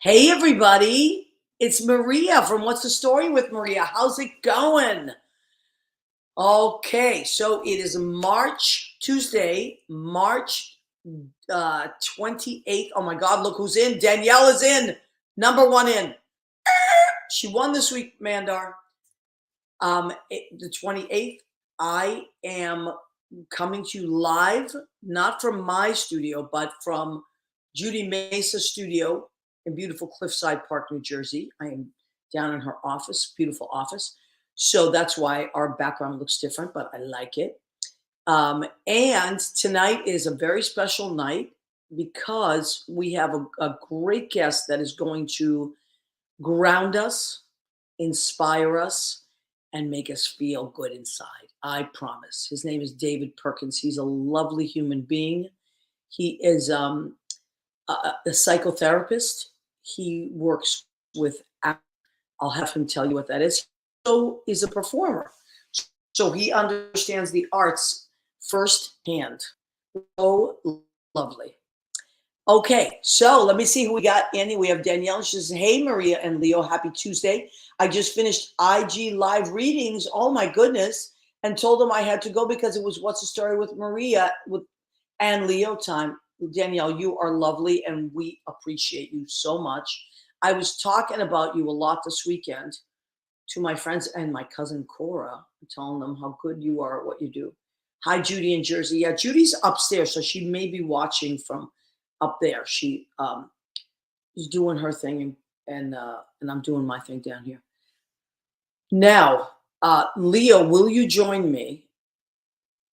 Hey, everybody. It's Maria from What's the Story with Maria. How's it going? Okay, so it is Tuesday, March 28th. Oh my God, look who's in. Danielle is in. Number one in. She won this week, Mandar. The 28th, I am coming to you live, not from my studio, but from Judy Mesa's studio in beautiful Cliffside Park, New Jersey. I am down in her office, beautiful office. So that's why our background looks different, but I like it. And tonight is a very special night because we have a great guest that is going to ground us, inspire us, and make us feel good inside. I promise. His name is David Perkins. He's a lovely human being. He is a psychotherapist. He works with, I'll have him tell you what that is. So he's a performer. So he understands the arts firsthand. So lovely. Okay, so let me see who we got in. We have Danielle. She says, hey, Maria and Leo, happy Tuesday. I just finished IG live readings. Oh, my goodness. And told them I had to go because it was What's the Story with Maria and Leo time. Danielle, you are lovely, and we appreciate you so much. I was talking about you a lot this weekend to my friends and my cousin Cora, telling them how good you are at what you do. Hi, Judy in Jersey. Yeah, Judy's upstairs, so she may be watching from up there. She is doing her thing, and I'm doing my thing down here. Now, Leo, will you join me?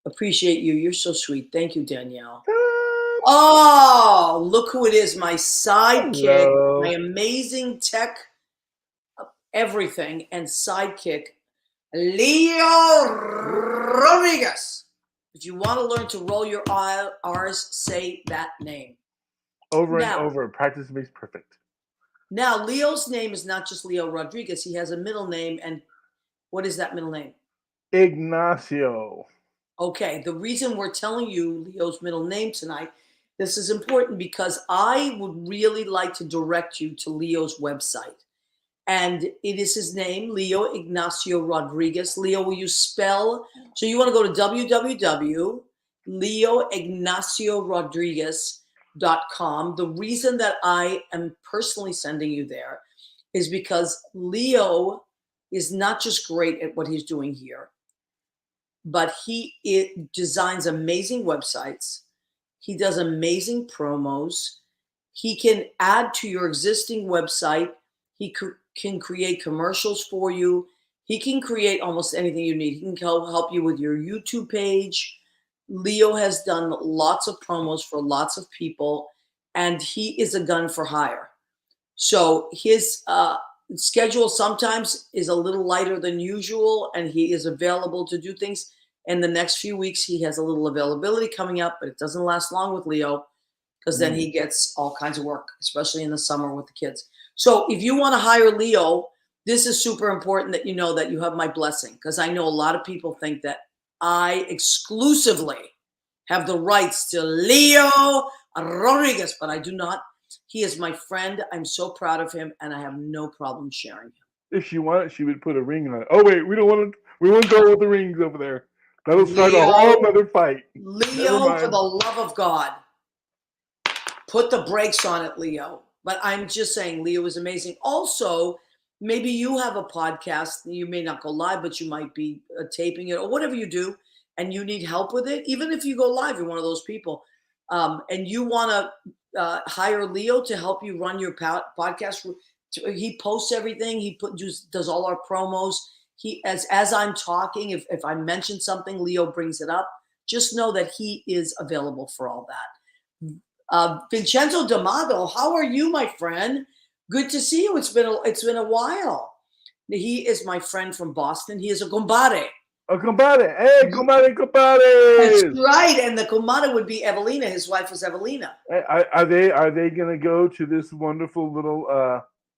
Appreciate you. You're so sweet. Thank you, Danielle. Oh, look who it is, my sidekick, Hello. my amazing tech, everything, and sidekick, Leo Rodriguez. If you want to learn to roll your R's, say that name. Over and Now, over. Practice makes perfect. Now, Leo's name is not just Leo Rodriguez. He has a middle name. And what is that middle name? Ignacio. Okay, the reason we're telling you Leo's middle name tonight, this is important because I would really like to direct you to Leo's website. And it is his name, Leo Ignacio Rodriguez. Leo, will you spell? So you want to go to www.leoignaciorodriguez.com. The reason that I am personally sending you there is because Leo is not just great at what he's doing here, but it designs amazing websites. He does amazing promos. He can add to your existing website. He can create commercials for you. He can create almost anything you need. He can help you with your YouTube page. Leo has done lots of promos for lots of people, and he is a gun for hire. So his schedule sometimes is a little lighter than usual, and he is available to do things. In the next few weeks, he has a little availability coming up, but it doesn't last long with Leo because then he gets all kinds of work, especially in the summer with the kids. So if you want to hire Leo, this is super important that you know that you have my blessing, because I know a lot of people think that I exclusively have the rights to Leo Rodriguez, but I do not. He is my friend. I'm so proud of him, and I have no problem sharing him. If she wanted, she would put a ring on it. Oh wait, we don't want to. We won't go with the rings over there. That'll start a whole other fight. Never Leo, for mind. the love of God, put the brakes on it, Leo. But I'm just saying, Leo is amazing. Also, maybe you have a podcast. You may not go live, but you might be taping it or whatever you do, and you need help with it. Even if you go live, you're one of those people, and you want to hire Leo to help you run your podcast. He posts everything. He does all our promos. He as I'm talking, if I mention something, Leo brings it up. Just know that he is available for all that. Vincenzo D'Amato, how are you, my friend? Good to see you. It's been a while. He is my friend from Boston. He is a compadre. Oh, compadre. Hey, compadre, That's compadre. right. And the compadre would be Evelina. His wife was Evelina. Are they gonna go to this wonderful little?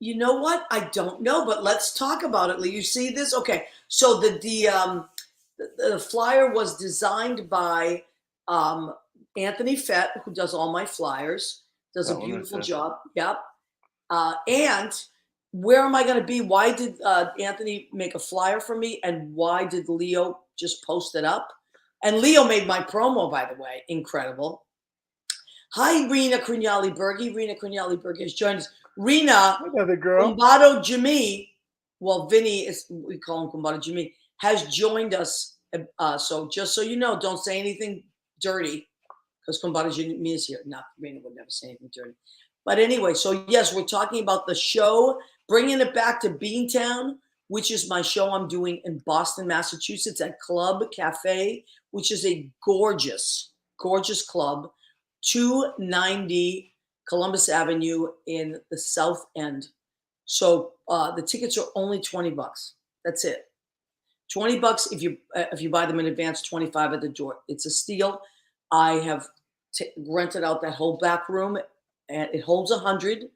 You know what? I don't know, but let's talk about it. You see this? Okay. So the flyer was designed by Anthony Fett, who does all my flyers, does a beautiful job. Yep. And where am I going to be? Why did Anthony make a flyer for me? And why did Leo just post it up? And Leo made my promo, by the way. Incredible. Hi, Rena Crignali-Bergi. Rena Crignali-Bergi has joined us. Rena, Another girl. Kumbato Jimmy, well, Vinny, we call him Kumbato Jimmy, has joined us. So just so you know, don't say anything dirty because Kumbato Jimmy is here. Not Rena would never say anything dirty. But anyway, so yes, we're talking about the show, bringing it back to Beantown, which is my show I'm doing in Boston, Massachusetts at Club Cafe, which is a gorgeous, gorgeous club, 290 Columbus Avenue in the South End. So the tickets are only $20. That's it. $20 if you buy them in advance, 25 at the door. It's a steal. I have rented out that whole back room, and it holds 100.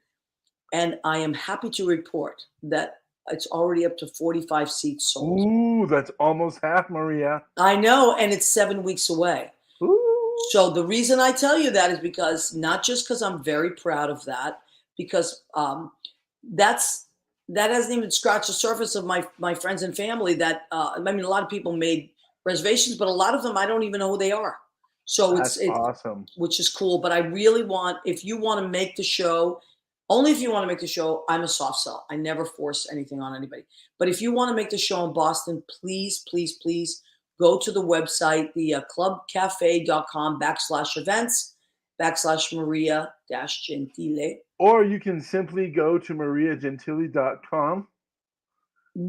And I am happy to report that it's already up to 45 seats sold. Ooh, that's almost half, Maria. I know, and it's 7 weeks away. Ooh. So the reason I tell you that is because not just because I'm very proud of that, because that hasn't even scratched the surface of my friends and family. That I mean, a lot of people made reservations, but a lot of them I don't even know who they are. So That's awesome, which is cool. But I really want, if you want to make the show, only if you want to make the show, I'm a soft sell. I never force anything on anybody. But if you want to make the show in Boston, please, please, please go to the website, the clubcafe.com/events/Maria-Gentile. Or you can simply go to mariagentile.com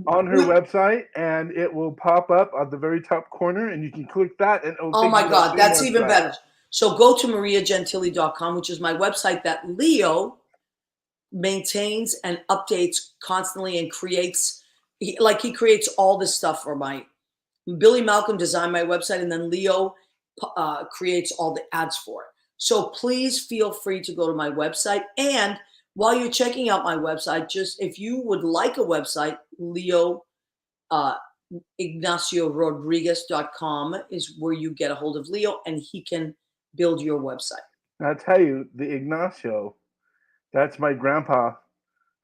on her website, and it will pop up at the very top corner, and you can click that, and it'll oh my God, that's even website. better. So go to mariagentile.com, which is my website that Leo maintains and updates constantly and creates. He creates all this stuff for Billy Malcolm designed my website, and then Leo creates all the ads for it. So please feel free to go to my website. And while you're checking out my website, just if you would like a website, Leo IgnacioRodriguez.com is where you get a hold of Leo, and he can build your website. I'll tell you, the Ignacio, that's my grandpa.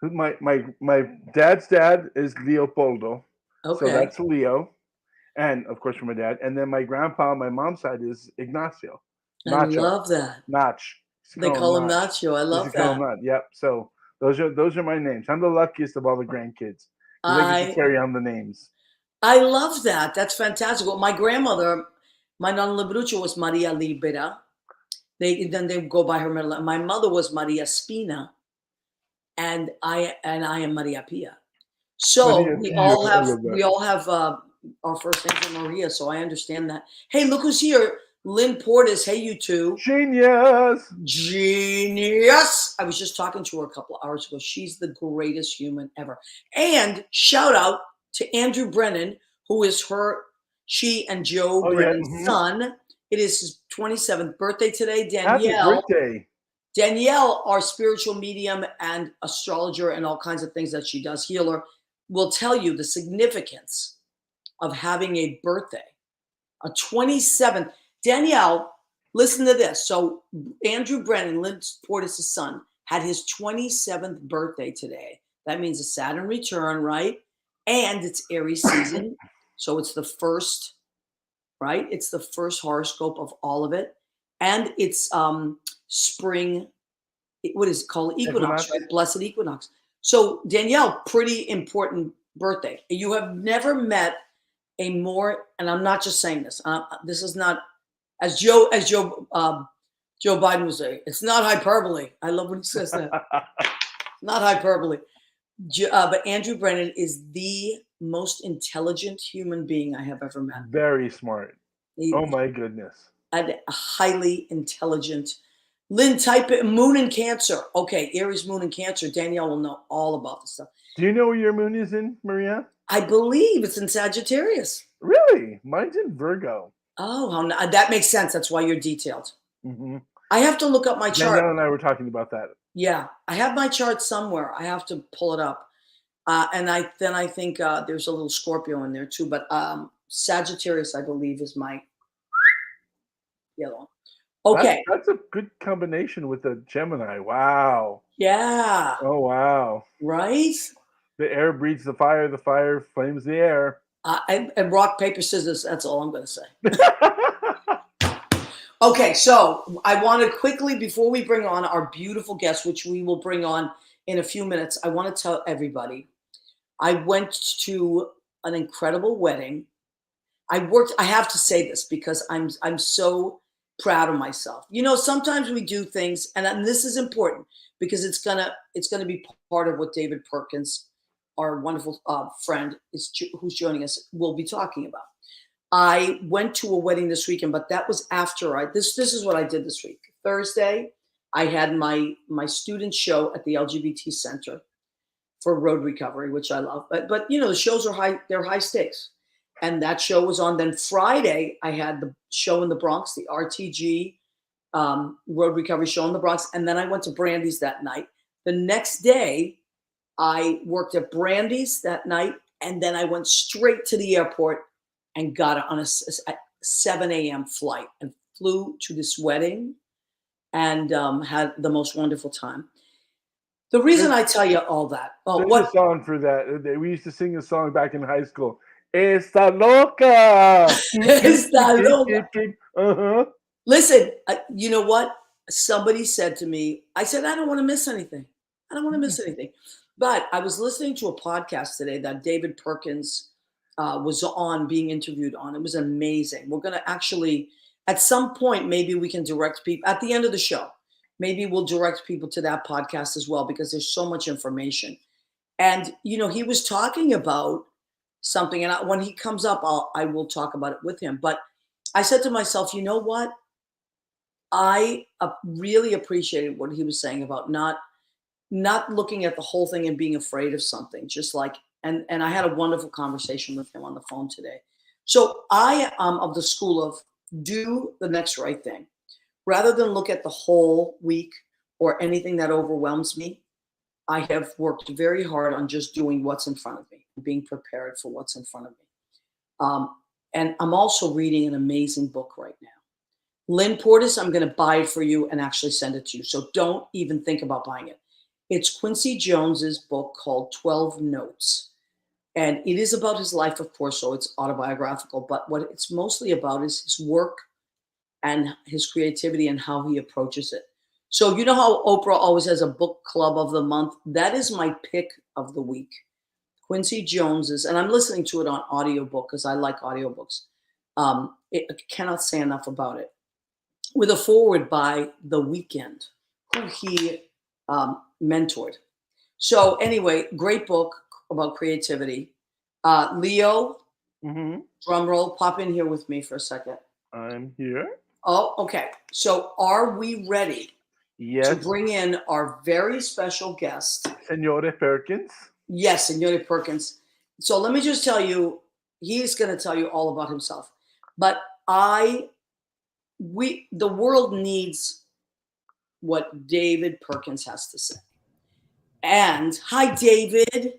My dad's dad is Leopoldo. Okay. So that's Leo. And of course, from my dad. And then my grandpa on my mom's side is Ignacio. Nacho. I love that. Nach. They call him Nacho. I love that. Yep. So those are my names. I'm the luckiest of all the grandkids. I get to carry on the names. I love that. That's fantastic. Well, my grandmother, my nonna Lebrucho, was Maria Libera. Then they go by her middle name. My mother was Maria Spina, and I am Maria Pia. So Maria we Pia, all have our first names are Maria. So I understand that. Hey, look who's here. Lynn Portas. Hey, you two. Genius. I was just talking to her a couple of hours ago. She's the greatest human ever. And shout out to Andrew Brennan, who is she and Joe Brennan's son. It is his 27th birthday today. Danielle. Happy birthday. Danielle, our spiritual medium and astrologer and all kinds of things that she does, healer, will tell you the significance of having a birthday. A 27th. Danielle, listen to this. So Andrew Brennan, Lynn Portas' son, had his 27th birthday today. That means a Saturn return, right? And it's Aries season. So it's the first, right? It's the first horoscope of all of it. And it's spring, what is it called? Equinox, right? Blessed equinox. So Danielle, pretty important birthday. You have never met a more, and I'm not just saying this. This is not, as Joe Biden would say, it's not hyperbole. I love when he says that. Not hyperbole. But Andrew Brennan is the most intelligent human being I have ever met. Very smart. Oh my goodness. And highly intelligent. Lynn, type it, moon in Cancer. Okay, Aries, moon in Cancer. Danielle will know all about this stuff. Do you know where your moon is in, Maria? I believe it's in Sagittarius. Really? Mine's in Virgo. Oh, that makes sense. That's why you're detailed. Mm-hmm. I have to look up my chart. Danielle and I were talking about that. Yeah, I have my chart somewhere. I have to pull it up. And I think there's a little Scorpio in there too. But Sagittarius, I believe, is my yellow. Okay. That's a good combination with the Gemini. Wow. Yeah. Oh, wow. Right? The air breathes the fire flames the air. And rock, paper, scissors. That's all I'm going to say. Okay, so I want to quickly, before we bring on our beautiful guest, which we will bring on in a few minutes, I want to tell everybody I went to an incredible wedding. I have to say this because I'm so proud of myself. You know, sometimes we do things, and this is important because it's gonna be part of what David Perkins, our wonderful friend, who's joining us, will be talking about. I went to a wedding this weekend, but that was after this is what I did this week. Thursday, I had my student show at the LGBT Center for road recovery, which I love. But you know, the shows are they're high stakes. And that show was on. Then Friday, I had the show in the Bronx, the RTG road recovery show in the Bronx. And then I went to Brandy's that night. The next day, I worked at Brandy's that night. And then I went straight to the airport and got on a 7 a.m. flight and flew to this wedding and had the most wonderful time. The reason I tell you all that. There's a song for that. We used to sing a song back in high school. Está loca. Está loca. Uh-huh. Listen, you know what? Somebody said to me, I said, I don't want to miss anything. I don't want to miss anything. But I was listening to a podcast today that David Perkins was on, being interviewed on. It was amazing. We're going to actually, at some point, maybe we can direct people at the end of the show. Maybe we'll direct people to that podcast as well, because there's so much information. And, you know, he was talking about something, and when he comes up, I will talk about it with him. But I said to myself, you know what? I really appreciated what he was saying about not looking at the whole thing and being afraid of something, just like, and I had a wonderful conversation with him on the phone today. So I am of the school of do the next right thing. Rather than look at the whole week or anything that overwhelms me, I have worked very hard on just doing what's in front of me, being prepared for what's in front of me. And I'm also reading an amazing book right now. Lynn Portas, I'm going to buy it for you and actually send it to you. So don't even think about buying it. It's Quincy Jones's book called 12 Notes. And it is about his life, of course, so it's autobiographical. But what it's mostly about is his work and his creativity and how he approaches it. So you know how Oprah always has a book club of the month? That is my pick of the week. Quincy Jones's, and I'm listening to it on audiobook because I like audiobooks. I cannot say enough about it. With a foreword by The Weeknd, who he mentored. So anyway, great book about creativity. Leo, drum roll, pop in here with me for a second. I'm here. Oh, okay. So are we ready to bring in our very special guest? Senora Perkins. Yes, Senora Perkins. So let me just tell you, he's going to tell you all about himself. But the world needs what David Perkins has to say. And hi, David.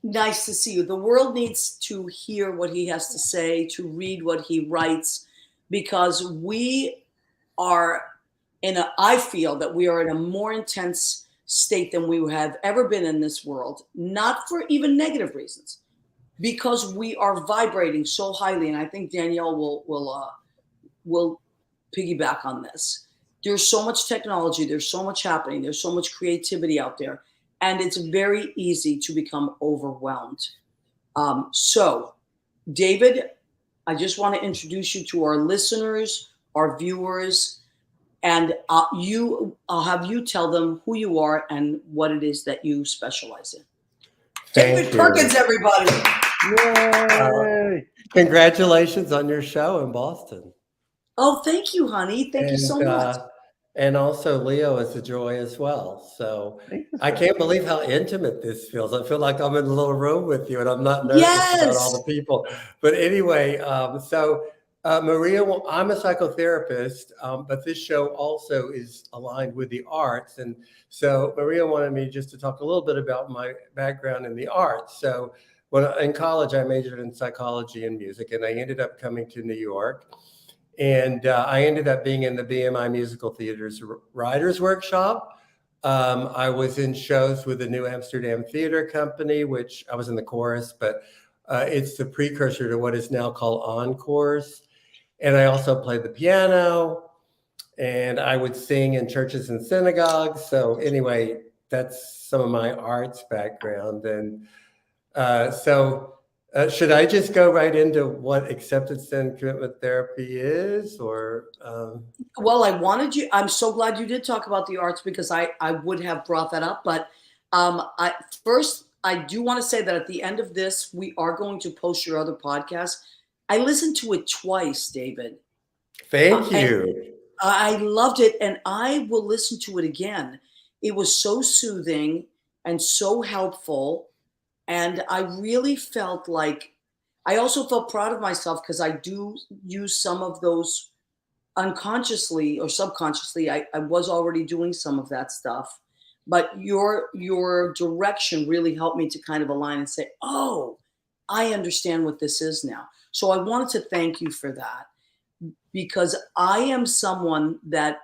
Nice to see you. The world needs to hear what he has to say, to read what he writes, because we are I feel that we are in a more intense state than we have ever been in this world, not for even negative reasons, because we are vibrating so highly. And I think Danielle will piggyback on this. There's so much technology, there's so much happening, there's so much creativity out there, and it's very easy to become overwhelmed. So, David, I just want to introduce you to our listeners, our viewers, and I'll have you tell them who you are and what it is that you specialize in. David Perkins, everybody. Yay! Congratulations on your show in Boston. Oh, thank you, honey. Thank you so much. And also, Leo is a joy as well. So I can't believe how intimate this feels. I feel like I'm in a little room with you, and I'm not nervous about all the people. But anyway, Maria, I'm a psychotherapist, but this show also is aligned with the arts. And so Maria wanted me just to talk a little bit about my background in the arts. So in college, I majored in psychology and music, and I ended up coming to New York. And I ended up being in the BMI Musical Theater's Writers Workshop. I was in shows with the New Amsterdam Theater Company, which I was in the chorus, but it's the precursor to what is now called encores. And I also played the piano, and I would sing in churches and synagogues. So anyway, that's some of my arts background. And should I just go right into what acceptance and commitment therapy is, or? Well, I'm so glad you did talk about the arts, because I would have brought that up. But I do want to say that at the end of this, we are going to post your other podcast. I listened to it twice, David. Thank you. I loved it, and I will listen to it again. It was so soothing and so helpful. And I really felt like, I also felt proud of myself, because I do use some of those unconsciously or subconsciously. I was already doing some of that stuff, but your direction really helped me to kind of align and say, oh, I understand what this is now. So I wanted to thank you for that, because I am someone that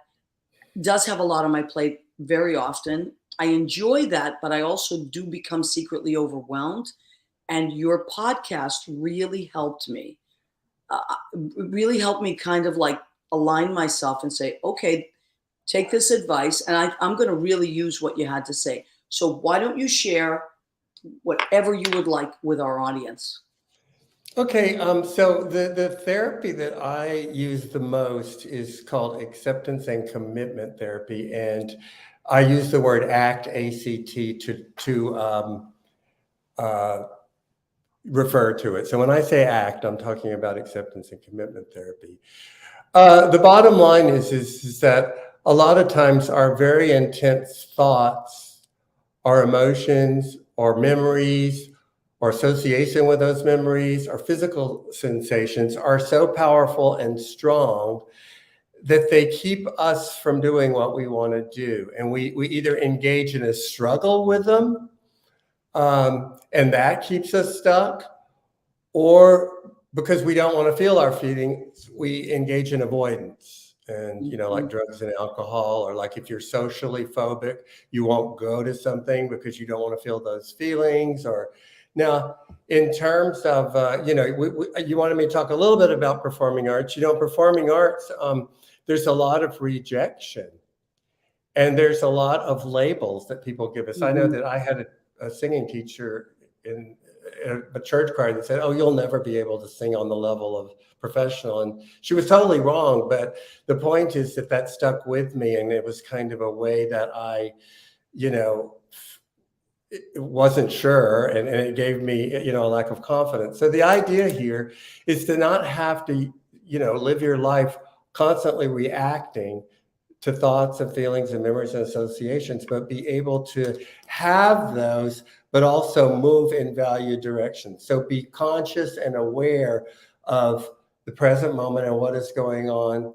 does have a lot on my plate very often. I enjoy that, but I also do become secretly overwhelmed. And your podcast really helped me. Kind of like align myself and say, okay, take this advice, and I'm going to really use what you had to say. So why don't you share whatever you would like with our audience? Okay, so the therapy that I use the most is called acceptance and commitment therapy, and I use the word ACT, ACT, to refer to it. So when I say ACT, I'm talking about acceptance and commitment therapy. The bottom line is that a lot of times our very intense thoughts, our emotions, or memories, or association with those memories, or physical sensations are so powerful and strong that they keep us from doing what we want to do. And we either engage in a struggle with them, and that keeps us stuck, or because we don't want to feel our feelings, we engage in avoidance. And, like drugs and alcohol, or like if you're socially phobic, you won't go to something because you don't want to feel those feelings. Or now, in terms of, you wanted me to talk a little bit about performing arts. Performing arts, there's a lot of rejection, and there's a lot of labels that people give us. I know that I had a singing teacher in a church choir that said, "Oh, you'll never be able to sing on the level of professional," and she was totally wrong. But the point is that stuck with me, and it was kind of a way that I, wasn't sure, and it gave me, a lack of confidence. So the idea here is to not have to, live your life constantly reacting to thoughts and feelings and memories and associations, but be able to have those, but also move in value direction. So be conscious and aware of the present moment and what is going on,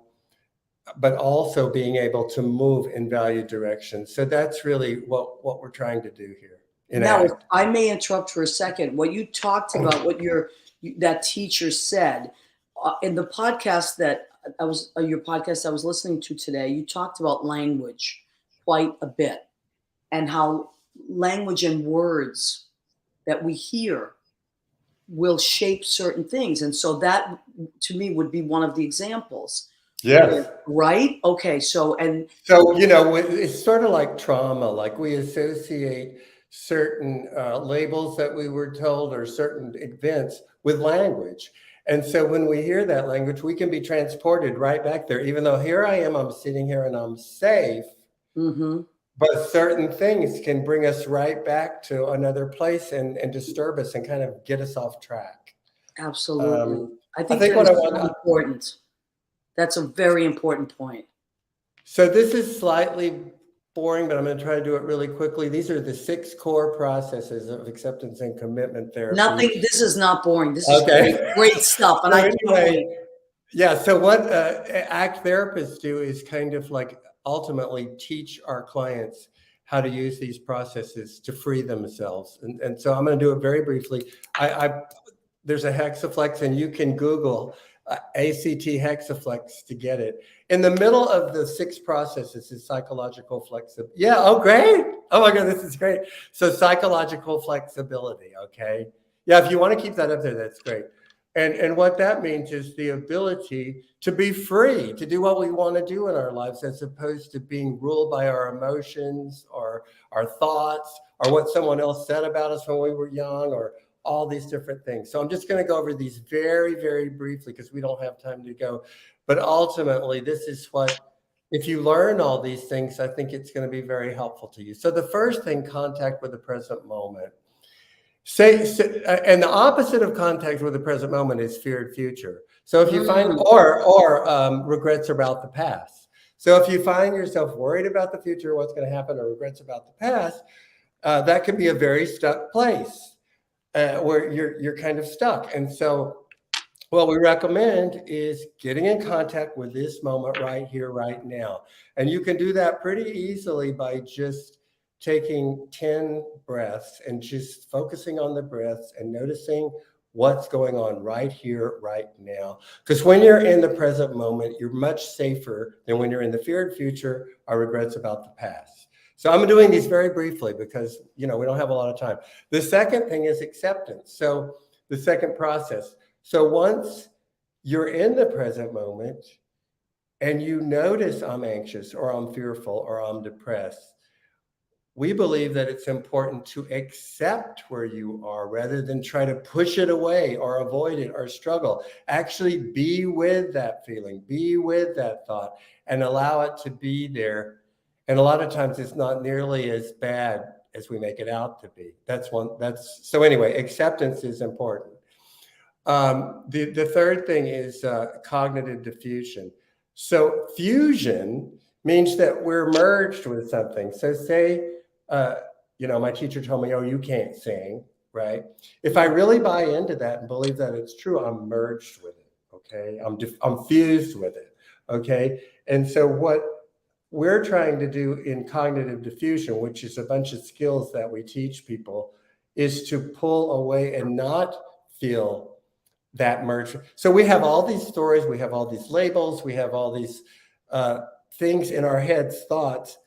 but also being able to move in value direction. So that's really what we're trying to do here. Now, if I may interrupt for a second. What you talked about, what that teacher said in the podcast that your podcast I was listening to today, you talked about language quite a bit, and how language and words that we hear will shape certain things. And so that, to me, would be one of the examples. Yes. Right? Okay. So it's sort of like trauma. Like we associate certain labels that we were told, or certain events, with language. And so when we hear that language, we can be transported right back there, even though here I am, I'm sitting here and I'm safe. But certain things can bring us right back to another place and disturb us and kind of get us off track. Absolutely. I think that is so important. That's a very important point. So this is slightly boring, but I'm going to try to do it really quickly. These are the 6 core processes of acceptance and commitment therapy. This is not boring. This is great stuff. And so what ACT therapists do is kind of like ultimately teach our clients how to use these processes to free themselves. And so I'm going to do it very briefly. There's a Hexaflex, and you can Google ACT hexaflex to get it. In the middle of the 6 processes is psychological flexibility. Yeah, oh, great. Oh my God, this is great. So psychological flexibility, okay? Yeah, if you want to keep that up there, that's great. And what that means is the ability to be free, to do what we want to do in our lives, as opposed to being ruled by our emotions or our thoughts or what someone else said about us when we were young, or all these different things. So I'm just going to go over these very, very briefly because we don't have time to go. But ultimately, this is what, if you learn all these things, I think it's going to be very helpful to you. So the first thing, contact with the present moment. And the opposite of contact with the present moment is feared future. So if you find, or regrets about the past. So if you find yourself worried about the future, what's going to happen, or regrets about the past, that can be a very stuck place where you're kind of stuck. And so what we recommend is getting in contact with this moment right here, right now. And you can do that pretty easily by just taking 10 breaths and just focusing on the breaths and noticing what's going on right here, right now. Because when you're in the present moment, you're much safer than when you're in the feared future or regrets about the past. So I'm doing these very briefly because, we don't have a lot of time. The second thing is acceptance. So the second process. So once you're in the present moment and you notice I'm anxious or I'm fearful or I'm depressed, we believe that it's important to accept where you are rather than try to push it away or avoid it or struggle. Actually be with that feeling, be with that thought, and allow it to be there. And a lot of times it's not nearly as bad as we make it out to be. So anyway, acceptance is important. The third thing is cognitive diffusion. So fusion means that we're merged with something. So say, my teacher told me, oh, you can't sing, right? If I really buy into that and believe that it's true, I'm merged with it, okay? I'm fused with it, okay? And so what we're trying to do in cognitive diffusion, which is a bunch of skills that we teach people, is to pull away and not feel that merge. So we have all these stories, we have all these labels, we have all these things in our heads, thoughts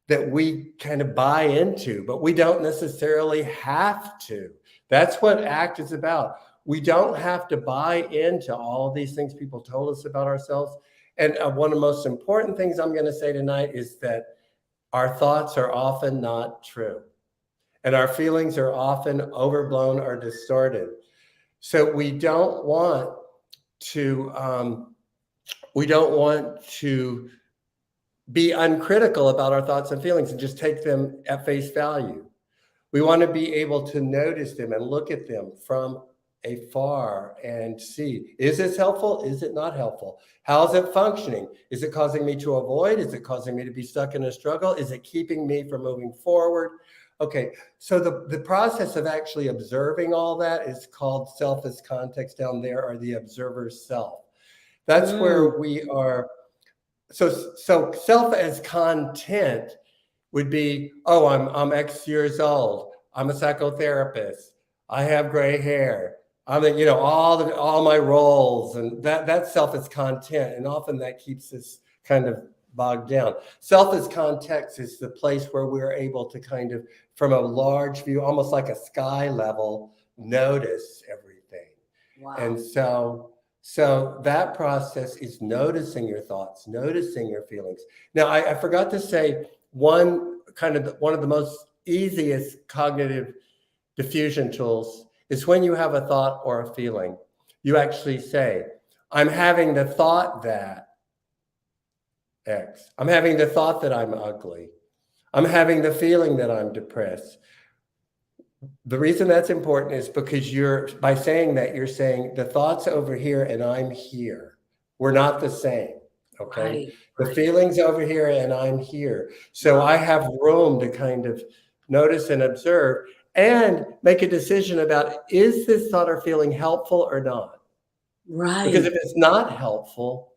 that we kind of buy into, but we don't necessarily have to. That's what ACT is about. We don't have to buy into all these things people told us about ourselves. And one of the most important things I'm going to say tonight is that our thoughts are often not true. And our feelings are often overblown or distorted. So we don't want to be uncritical about our thoughts and feelings and just take them at face value. We want to be able to notice them and look at them from afar and see, is this helpful? Is it not helpful? How is it functioning? Is it causing me to avoid? Is it causing me to be stuck in a struggle? Is it keeping me from moving forward? Okay, so the process of actually observing all that is called self as context down there, or the observer's self. That's where we are. So self as content would be, oh, I'm X years old. I'm a psychotherapist. I have gray hair. I'm all my roles, and that self as content, and often that keeps us kind of bogged down. Self as context is the place where we're able to kind of, from a large view, almost like a sky level, notice everything. Wow. And so that process is noticing your thoughts, noticing your feelings. Now, I forgot to say one of the most easiest cognitive diffusion tools is when you have a thought or a feeling, you actually say, I'm having the thought that X. I'm having the thought that I'm ugly. I'm having the feeling that I'm depressed. The reason that's important is because by saying that, you're saying the thought's over here and I'm here. We're not the same. Okay. Right. The feeling's over here and I'm here. So I have room to kind of notice and observe and make a decision about, is this thought or feeling helpful or not? Right. Because if it's not helpful,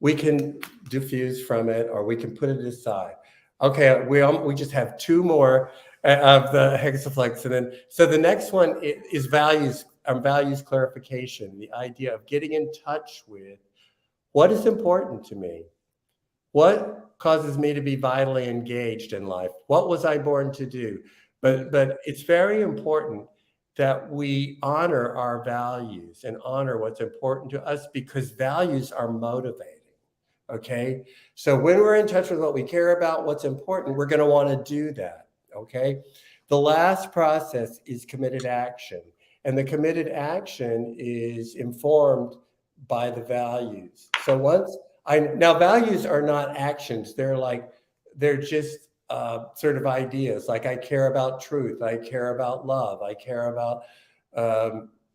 we can diffuse from it, or we can put it aside. Okay, we just have 2 more of the hexaflex. And then, so the next one is values values clarification, the idea of getting in touch with what is important to me. What causes me to be vitally engaged in life? What was I born to do? But it's very important that we honor our values and honor what's important to us, because values are motivating. Okay. So when we're in touch with what we care about, what's important, we're going to want to do that. Okay. The last process is committed action. And the committed action is informed by the values. So now values are not actions. They're just sort of ideas. Like, I care about truth. I care about love. I care about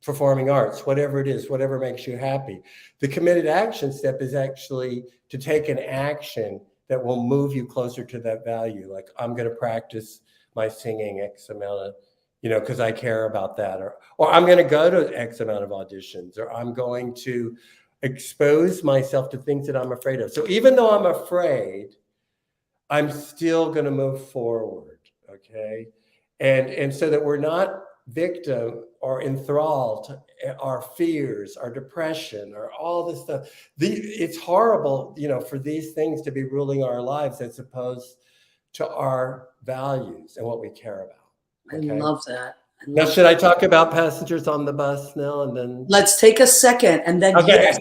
performing arts, whatever it is, whatever makes you happy. The committed action step is actually to take an action that will move you closer to that value. Like, I'm going to practice my singing X amount of, because I care about that, or I'm going to go to X amount of auditions, or I'm going to expose myself to things that I'm afraid of. So even though I'm afraid, I'm still going to move forward. Okay. And so that we're not victim or enthralled to our fears, our depression, or all this stuff. It's horrible, for these things to be ruling our lives as opposed to our values and what we care about. Okay? I love that. Now, should I talk about passengers on the bus now and then? Let's take a second and then yes,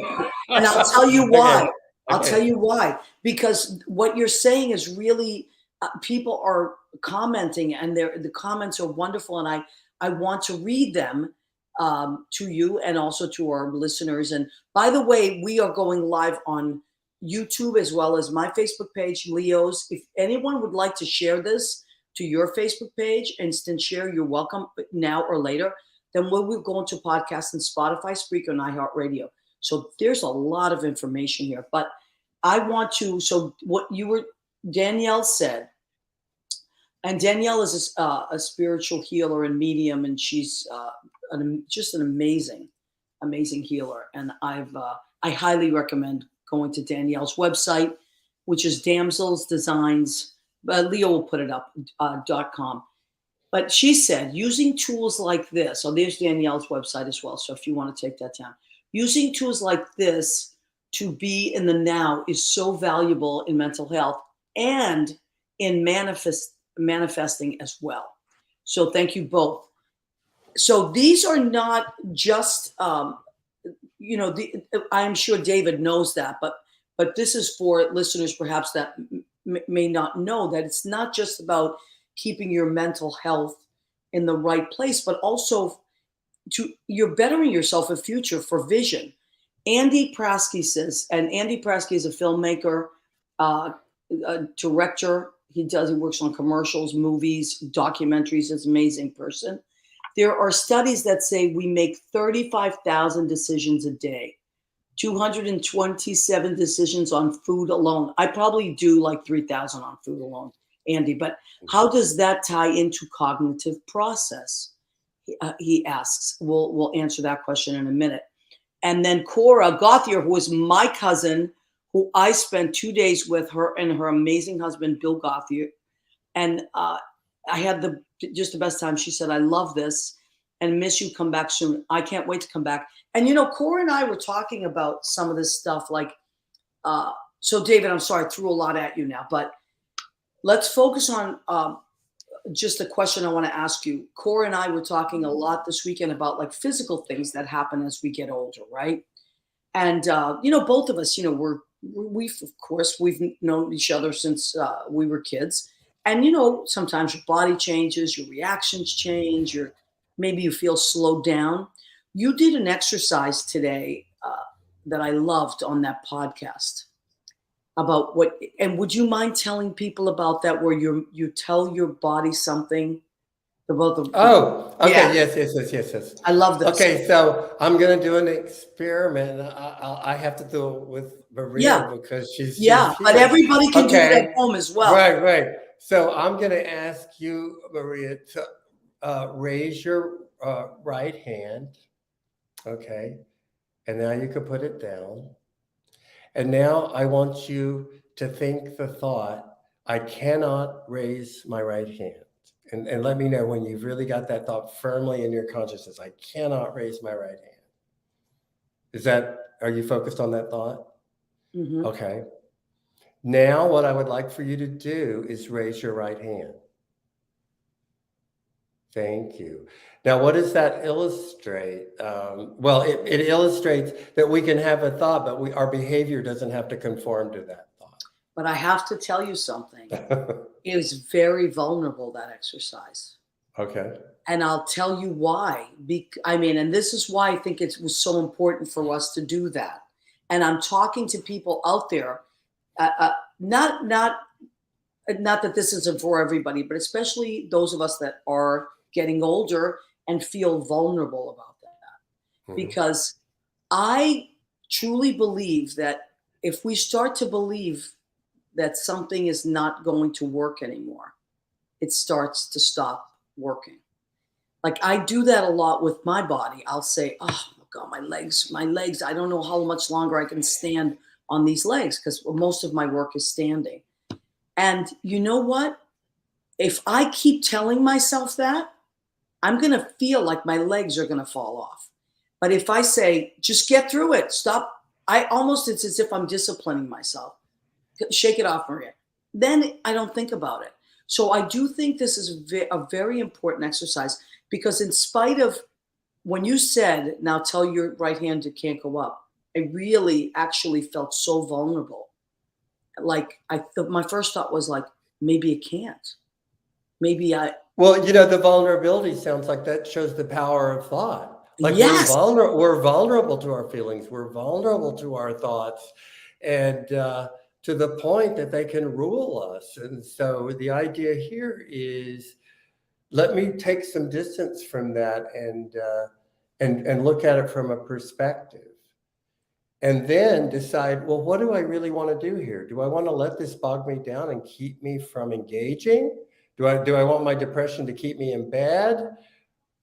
and I'll tell you why. Okay. I'll tell you why. Because what you're saying is really, people are commenting, and the comments are wonderful, and I want to read them to you and also to our listeners. And by the way, we are going live on YouTube as well as my Facebook page, Leo's. If anyone would like to share this to your Facebook page, instant share, you're welcome now or later. Then we will go into podcasts and Spotify, Spreaker, and iHeartRadio. So there's a lot of information here. But I want to, so what Danielle said, and Danielle is a spiritual healer and medium, and she's just an amazing, amazing healer. And I highly recommend going to Danielle's website, which is Damsels Designs. Leo will put it up, .com. But she said, using tools like this, so there's Danielle's website as well. So if you want to take that down, using tools like this to be in the now is so valuable in mental health and in manifesting as well. So thank you both. So these are not just, I'm sure David knows that, but this is for listeners perhaps that may not know that it's not just about keeping your mental health in the right place, but also you're bettering yourself a future for vision. Andy Prasky says, and Andy Prasky is a filmmaker, a director. He works on commercials, movies, documentaries. He's an amazing person. There are studies that say we make 35,000 decisions a day, 227 decisions on food alone. I probably do like 3,000 on food alone, Andy, but how does that tie into cognitive process? He asks. We'll answer that question in a minute. And then Cora Gauthier, who is my cousin, who I spent 2 days with her and her amazing husband, Bill Gauthier. And I had just the best time. She said, I love this and miss you. Come back soon. I can't wait to come back. And, Cora and I were talking about some of this stuff. Like, so David, I'm sorry, I threw a lot at you now, but let's focus on just a question I want to ask you. Cora and I were talking a lot this weekend about like physical things that happen as we get older, right? And, both of us, we've known each other since we were kids. And, sometimes your body changes, your reactions change, maybe you feel slowed down. You did an exercise today that I loved on that podcast about and would you mind telling people about that, where you tell your body something about the. Oh, okay. Yeah. Yes. I love this. Okay, so I'm going to do an experiment. I have to do it with Maria because she's but everybody can do it at home as well. Right. So I'm going to ask you, Maria, to raise your right hand. Okay. And now you can put it down. And now I want you to think the thought, I cannot raise my right hand. And let me know when you've really got that thought firmly in your consciousness. I cannot raise my right hand. Are you focused on that thought? Mm-hmm. Okay. Now what I would like for you to do is raise your right hand. Thank you. Now, what does that illustrate? Well, it illustrates that we can have a thought, but our behavior doesn't have to conform to that thought. But I have to tell you something. It was very vulnerable, that exercise. Okay. And I'll tell you why. And this is why I think it was so important for us to do that. And I'm talking to people out there, not that this isn't for everybody, but especially those of us that are getting older and feel vulnerable about that. Mm-hmm. Because I truly believe that if we start to believe that something is not going to work anymore, it starts to stop working. Like I do that a lot with my body. I'll say, oh my God, my legs, I don't know how much longer I can stand on these legs because most of my work is standing. And you know what? If I keep telling myself that, I'm going to feel like my legs are going to fall off. But if I say, just get through it, stop, it's as if I'm disciplining myself. Shake it off, Maria. Then I don't think about it. So I do think this is a very important exercise because in spite of when you said, now tell your right hand it can't go up, I really actually felt so vulnerable. Like my first thought was like, maybe it can't. Well, the vulnerability sounds like that shows the power of thought. Like yes. we're vulnerable to our feelings. We're vulnerable to our thoughts. And to the point that they can rule us. And so the idea here is, let me take some distance from that and look at it from a perspective. And then decide, well, what do I really want to do here? Do I want to let this bog me down and keep me from engaging? Do I want my depression to keep me in bed?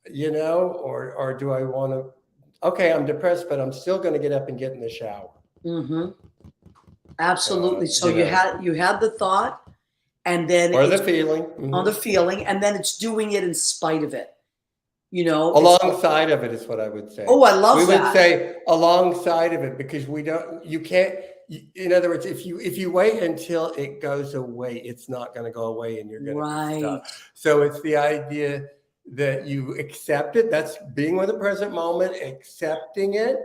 Or do I want to, okay, I'm depressed, but I'm still going to get up and get in the shower. Mm-hmm. Absolutely. So you had the thought and then or the feeling. Mm-hmm. On the feeling, and then it's doing it in spite of it. Alongside of it is what I would say. Oh, I love that. We would say alongside of it because you can't, in other words, if you wait until it goes away, it's not going to go away and you're going to be stuck. So it's the idea that you accept it. That's being with the present moment, accepting it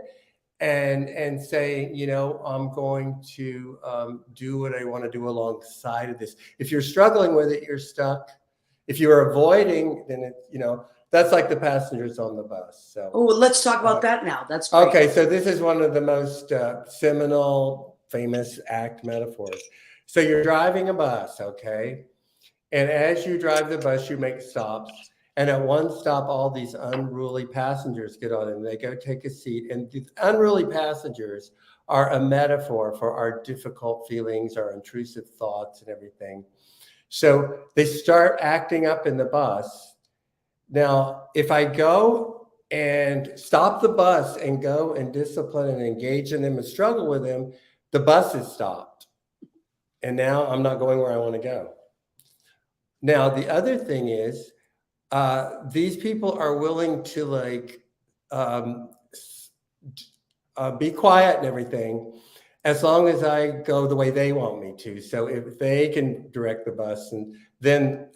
and saying, I'm going to do what I want to do alongside of this. If you're struggling with it, you're stuck. If you're avoiding, then that's like the passengers on the bus. So, let's talk about that now. That's great. Okay. So this is one of the most seminal, famous ACT metaphors. So you're driving a bus, okay? And as you drive the bus, you make stops. And at one stop, all these unruly passengers get on and they go take a seat. And these unruly passengers are a metaphor for our difficult feelings, our intrusive thoughts and everything. So they start acting up in the bus. Now, if I go and stop the bus and go and discipline and engage in them and struggle with them, the bus is stopped. And now I'm not going where I want to go. Now, the other thing is, these people are willing to be quiet and everything, as long as I go the way they want me to. So if they can direct the bus, and then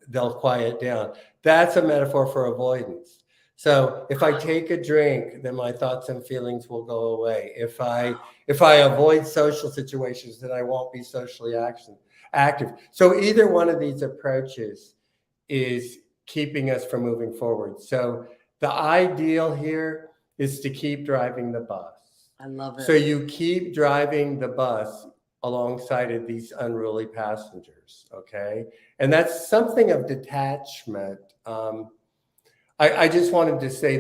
they'll quiet down. That's a metaphor for avoidance. So if I take a drink, then my thoughts and feelings will go away. If I avoid social situations, then I won't be socially active. So either one of these approaches is keeping us from moving forward. So the ideal here is to keep driving the bus. I love it. So you keep driving the bus alongside of these unruly passengers, okay? And that's something of detachment. I just wanted to say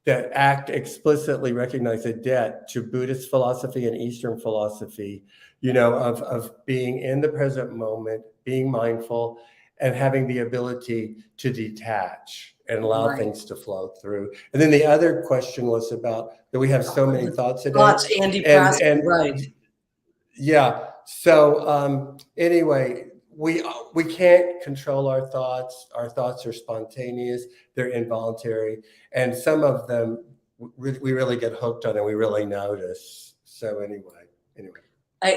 that ACT explicitly recognized a debt to Buddhist philosophy and Eastern philosophy, of being in the present moment, being mindful, and having the ability to detach and allow things to flow through. And then the other question was about that we have so many thoughts today. Thoughts and depressed, right. Yeah. So anyway, we can't control our thoughts. Our thoughts are spontaneous, they're involuntary, and some of them we really get hooked on and we really notice. So anyway.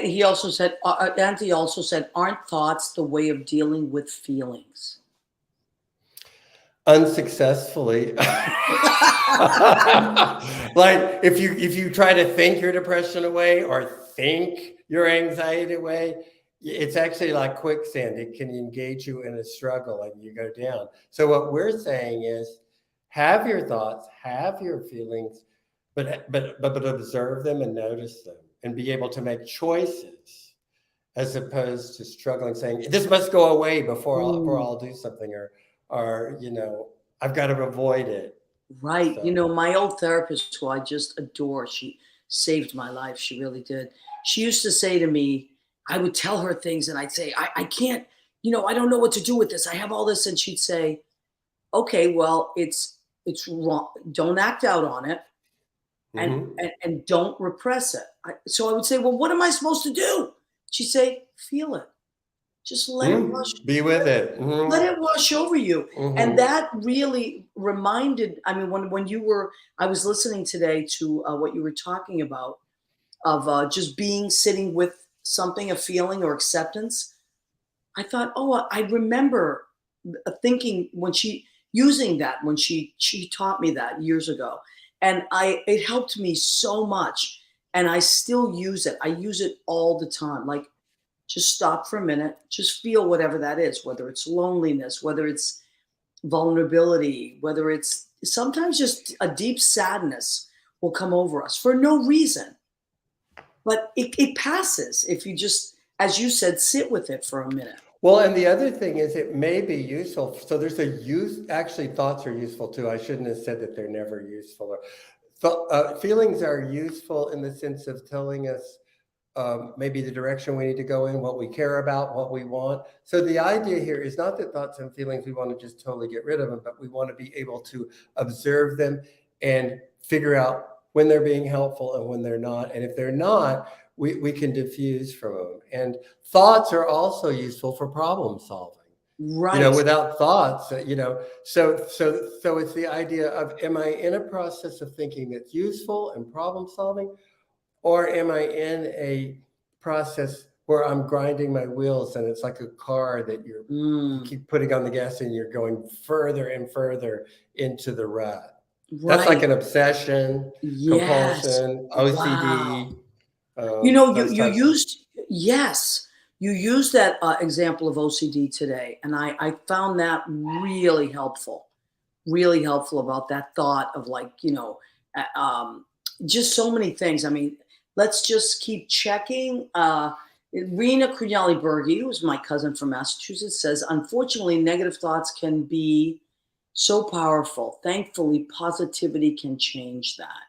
He also said, Dante also said, aren't thoughts the way of dealing with feelings? Unsuccessfully. Like if you try to think your depression away or think your anxiety away, it's actually like quicksand. It can engage you in a struggle and you go down. So what we're saying is have your thoughts, have your feelings, but observe them and notice them and be able to make choices as opposed to struggling saying this must go away before I'll do something or I've got to avoid it. Right. So. My old therapist, who I just adore, she saved my life. She really did. She used to say to me, I would tell her things and I'd say, I can't, I don't know what to do with this. I have all this. And she'd say, okay, well, it's wrong. Don't act out on it. And don't repress it. So I would say, well, what am I supposed to do? She'd say, feel it. Just let it wash. Be with it. Let it wash over you. And that really reminded, I mean, when I was listening today to what you were talking about of just sitting with something, a feeling or acceptance. I thought, I remember thinking when she taught me that years ago. And it helped me so much. And I still use it. I use it all the time. Like, just stop for a minute, just feel whatever that is, whether it's loneliness, whether it's vulnerability, whether it's sometimes just a deep sadness will come over us for no reason. But it passes if you just, as you said, sit with it for a minute. Well, and the other thing is it may be useful. So there's actually thoughts are useful too. I shouldn't have said that they're never useful. Feelings are useful in the sense of telling us maybe the direction we need to go in, what we care about, what we want. So the idea here is not that thoughts and feelings, we want to just totally get rid of them, but we want to be able to observe them and figure out when they're being helpful and when they're not. And if they're not, we can diffuse from them. And thoughts are also useful for problem solving. Right. Without thoughts, so it's the idea of, am I in a process of thinking that's useful and problem solving? Or am I in a process where I'm grinding my wheels and it's like a car that you keep putting on the gas and you're going further and further into the rut? Right. That's like an obsession, compulsion, OCD. Wow. You used that example of OCD today, and I found that really helpful about that thought of just so many things. I mean, let's just keep checking. Rena Crunelli-Berge, who's my cousin from Massachusetts, says, unfortunately, negative thoughts can be so powerful. Thankfully, positivity can change that.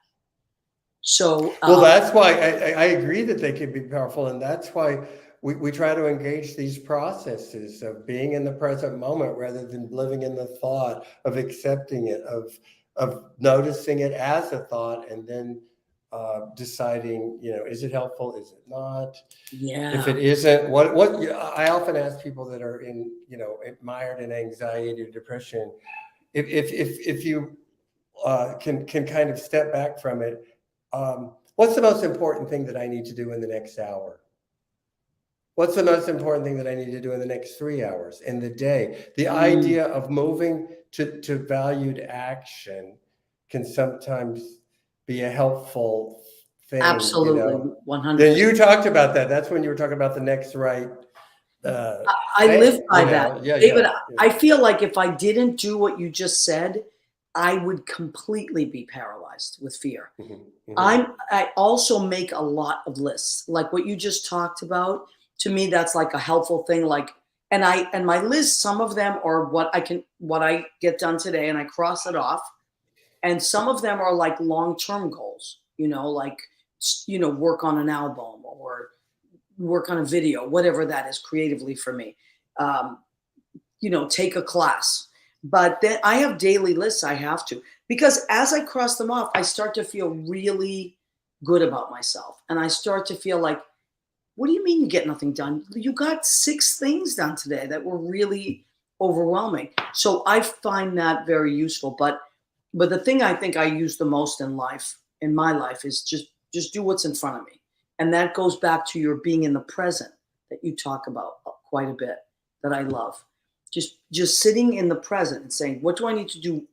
So, well, that's why I agree that they can be powerful. And that's why we try to engage these processes of being in the present moment rather than living in the thought, of accepting it, of noticing it as a thought, and then deciding, is it helpful? Is it not? Yeah. If it isn't, what I often ask people that are in, mired in anxiety or depression, if you can kind of step back from it, what's the most important thing that I need to do in the next hour? What's the most important thing that I need to do in the next 3 hours in the day? The idea of moving to valued action can sometimes be a helpful thing. Absolutely, 100%. Then you talked about that. That's when you were talking about the next right. I live by that. Yeah, David, I feel like if I didn't do what you just said, I would completely be paralyzed with fear. I also make a lot of lists, like what you just talked about. To me, that's like a helpful thing. And my lists, some of them are what I get done today, and I cross it off. And some of them are like long-term goals, work on an album or work on a video, whatever that is creatively for me. Take a class. But then I have daily lists I have to, because as I cross them off, I start to feel really good about myself. And I start to feel like, what do you mean you get nothing done? You got 6 things done today that were really overwhelming. So I find that very useful. But the thing I think I use the most in my life, is just do what's in front of me. And that goes back to your being in the present that you talk about quite a bit, that I love. Just sitting in the present and saying, what do I need to do?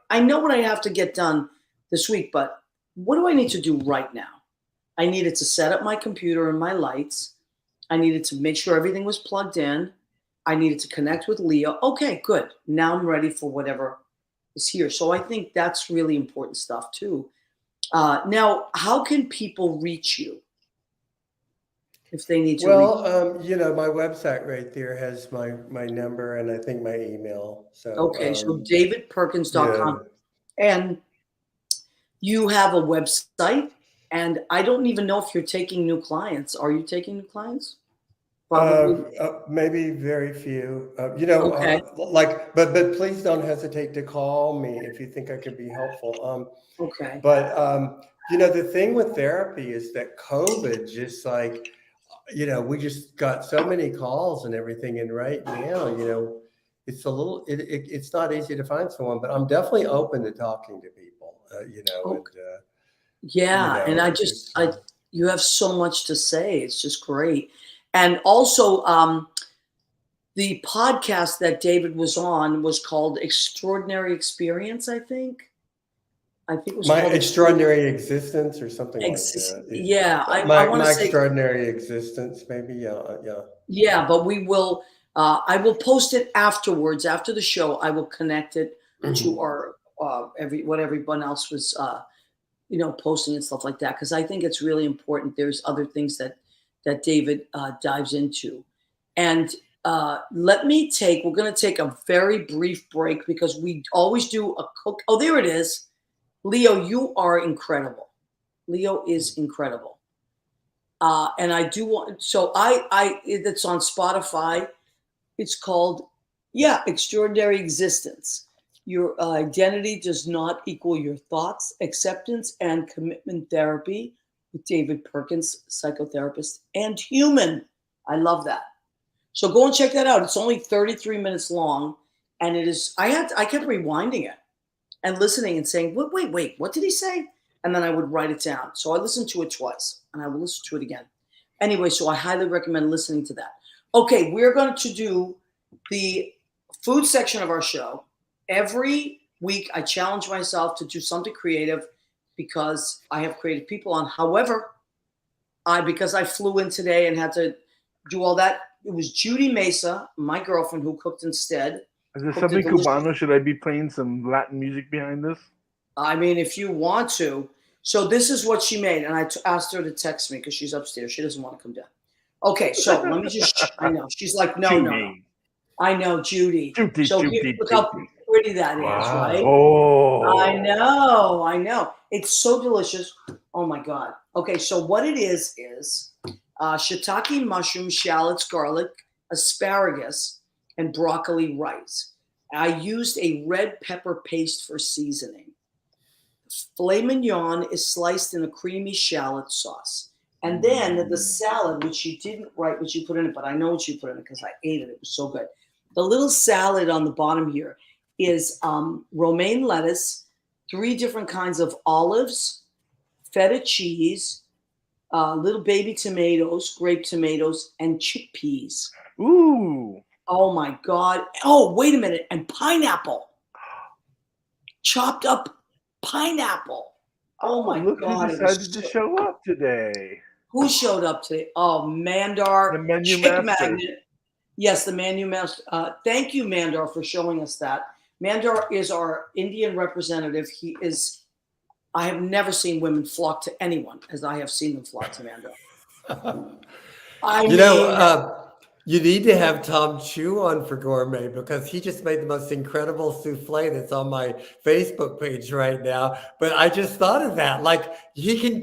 I know what I have to get done this week, but what do I need to do right now? I needed to set up my computer and my lights. I needed to make sure everything was plugged in. I needed to connect with Leo. Okay, good. Now I'm ready for whatever is here. So I think that's really important stuff too. Now, how can people reach you if they need to reach you? My website right there has my number and I think my email. So Okay, so davidperkins.com. yeah. And you have a website, and I don't even know if you're taking new clients. Are you taking new clients? Probably. Maybe very few. Okay. But please don't hesitate to call me if you think I could be helpful. Okay. But the thing with therapy is that COVID just we just got so many calls and everything, and right now, it's it's not easy to find someone. But I'm definitely open to talking to people. Okay. Yeah, and you have so much to say. It's just great. And also, the podcast that David was on was called Extraordinary Experience, I think. It was My called Extraordinary Existence or something like that. Yeah, I want My to say Extraordinary Existence, maybe. Yeah. Yeah, but we will. I will post it afterwards. After the show, I will connect it to our what everyone else was posting and stuff like that, because I think it's really important. There's other things that David dives into, and we're going to take a very brief break because we always do a cook. Oh, there it is. Leo, you are incredible. Leo is incredible. And I do want, so it's on Spotify. It's called, Extraordinary Existence. Your identity does not equal your thoughts, acceptance and commitment therapy with David Perkins, psychotherapist and human. I love that. So go and check that out. It's only 33 minutes long. And it is, I kept rewinding it and listening and saying, wait, what did he say? And then I would write it down. So I listened to it twice, and I will listen to it again. Anyway, so I highly recommend listening to that. Okay, we're going to do the food section of our show. Every week, I challenge myself to do something creative because I have creative people on. However, because I flew in today and had to do all that, it was Judy Mesa, my girlfriend, who cooked instead. Is this something Cubano? Should I be playing some Latin music behind this? I mean, if you want to. So this is what she made, and I asked her to text me because she's upstairs. She doesn't want to come down. Okay, so let me just. I know she's like, no. I know, Judy. So look how pretty that is, right? Oh, I know. It's so delicious. Oh my God. Okay, so what it is shiitake mushrooms, shallots, garlic, asparagus, and broccoli rice. I used a red pepper paste for seasoning. Filet mignon is sliced in a creamy shallot sauce. And then the salad, which you didn't write what you put in it, but I know what you put in it because I ate it. It was so good. The little salad on the bottom here is romaine lettuce, 3 different kinds of olives, feta cheese, little baby tomatoes, grape tomatoes, and chickpeas. Ooh. Oh, my God. Oh, wait a minute. And pineapple. Chopped up pineapple. Oh my God! Who decided to show up today? Who showed up today? Oh, Mandar, the menu Chick master. Magnet. Yes, the menu master. Thank you, Mandar, for showing us that. Mandar is our Indian representative. He is. I have never seen women flock to anyone as I have seen them flock to Mandar. You need to have Tom Chu on for Gourmet because he just made the most incredible souffle that's on my Facebook page right now. But I just thought of that. Like he can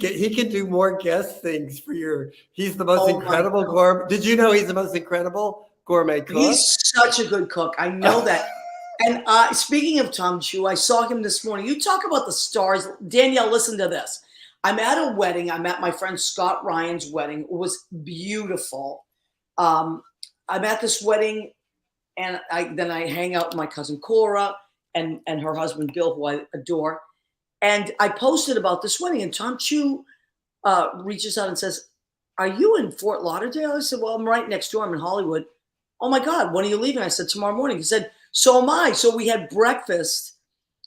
do more guest things for he's the most incredible gourmet. Did you know he's the most incredible gourmet cook? He's such a good cook. I know that. And speaking of Tom Chu, I saw him this morning. You talk about the stars. Danielle, listen to this. I'm at a wedding. I'm at my friend Scott Ryan's wedding. It was beautiful. I'm at this wedding, and then I hang out with my cousin Cora and her husband Bill, who I adore. And I posted about this wedding, and Tom Chu reaches out and says, "Are you in Fort Lauderdale?" I said, "Well, I'm right next door. I'm in Hollywood." "Oh my God, when are you leaving?" I said, "Tomorrow morning." He said, "So am I." So we had breakfast.